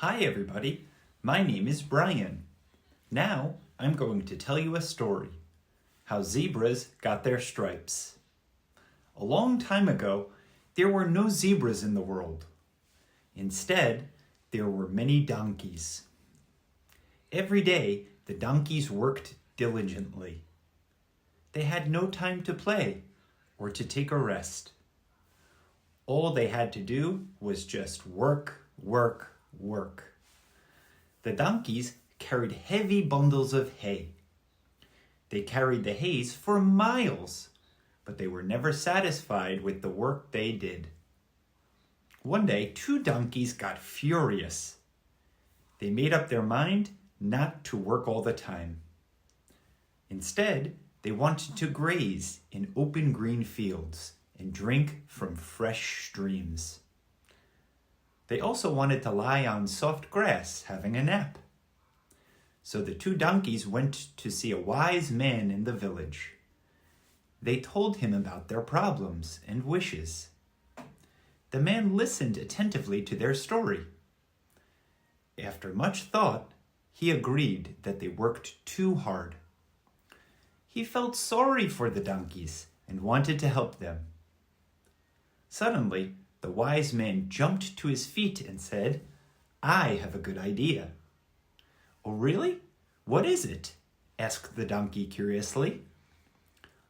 Hi everybody, my name is Brian. Now I'm going to tell you a story, how zebras got their stripes. A long time ago, there were no zebras in the world. Instead, there were many donkeys. Every day, the donkeys worked diligently. They had no time to play or to take a rest. All they had to do was just work. The donkeys carried heavy bundles of hay. They carried the hays for miles, but they were never satisfied with the work they did. One day, two donkeys got furious. They made up their mind not to work all the time. Instead, they wanted to graze in open green fields and drink from fresh streams. They also wanted to lie on soft grass, having a nap. So the two donkeys went to see a wise man in the village. They told him about their problems and wishes. The man listened attentively to their story. After much thought, he agreed that they worked too hard. He felt sorry for the donkeys and wanted to help them. Suddenly, the wise man jumped to his feet and said, "I have a good idea." "Oh, really? What is it?" asked the donkey curiously.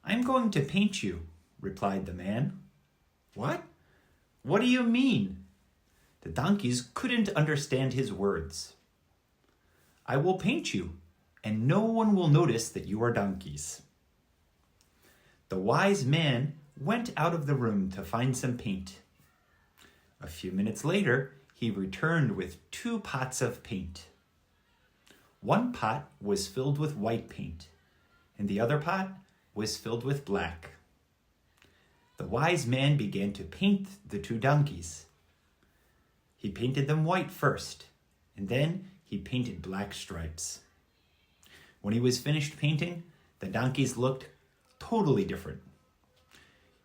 "I'm going to paint you," replied the man. "What? What do you mean?" The donkeys couldn't understand his words. "I will paint you, and no one will notice that you are donkeys." The wise man went out of the room to find some paint. A few minutes later, he returned with 2 pots of paint. One pot was filled with white paint, and the other pot was filled with black. The wise man began to paint the 2 donkeys. He painted them white first, and then he painted black stripes. When he was finished painting, the donkeys looked totally different.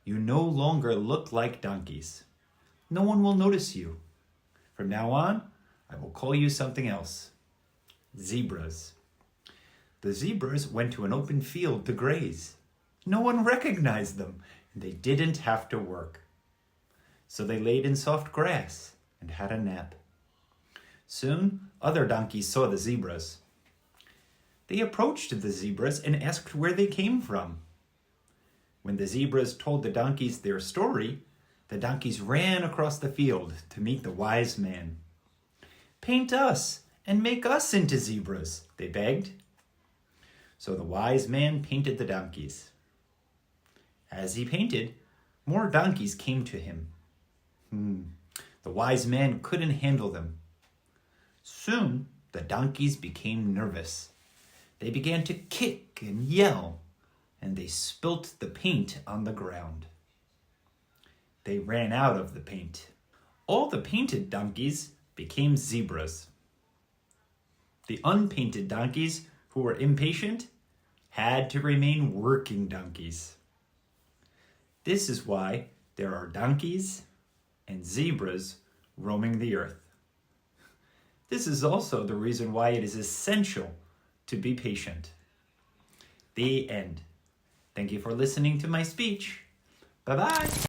You no longer look like donkeys. No one will notice you. From now on, I will call you something else. Zebras. The zebras went to an open field to graze. No one recognized them, and they didn't have to work. So they laid in soft grass and had a nap. Soon, other donkeys saw the zebras. They approached the zebras and asked where they came from. When the zebras told the donkeys their story, the donkeys ran across the field to meet the wise man. "Paint us and make us into zebras," they begged. So the wise man painted the donkeys. As he painted, more donkeys came to him. The wise man couldn't handle them. Soon, the donkeys became nervous. They began to kick and yell, and they spilt the paint on the ground. They ran out of the paint. All the painted donkeys became zebras. The unpainted donkeys, who were impatient, had to remain working donkeys. This is why there are donkeys and zebras roaming the earth. This is also the reason why it is essential to be patient. The end. Thank you for listening to my speech. Bye-bye.